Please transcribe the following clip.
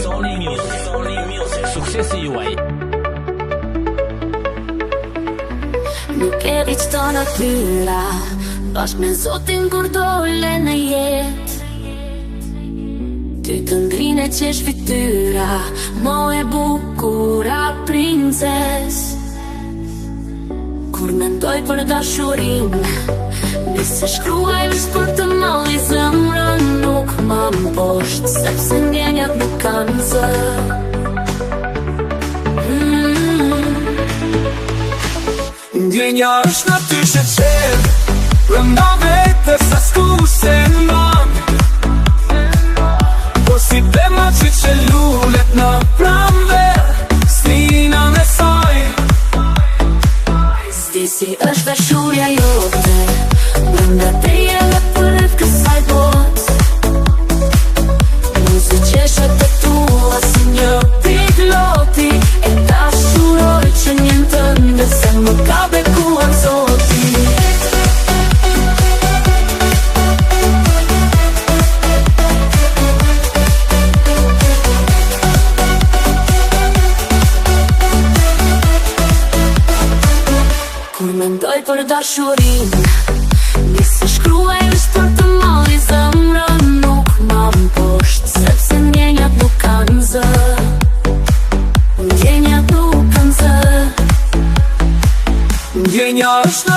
Sony Music. Suksesi juaj. Nuk e di qëto natyra, bashkë me Zotin kur dole në jet. Ty të ndrine qesh fytyra, mo e bukura princes. Kur mendoj për dashurin, nëse shkruaj vesh për të malli zemrën nuk më mposht, sepse ndjenjat nuk kanë zë. Ndjenja është në ty sheqer, rënda vete sa s'ku se man. Po si bema që lullet në pramve, strina në saj. S'di si është dashurja jote, brenda teje dhe përreth kësaj bot. Nëse qeshet e tua si një pik loti, e dashuroj që njën tënde se më ka bekuar Zoti. Kur mendoj për dashurin, nëse shkruaj vesh për të malli zemrën nuk më mposht, sepse ndjenjat nuk kanë zë. Ndjenja është në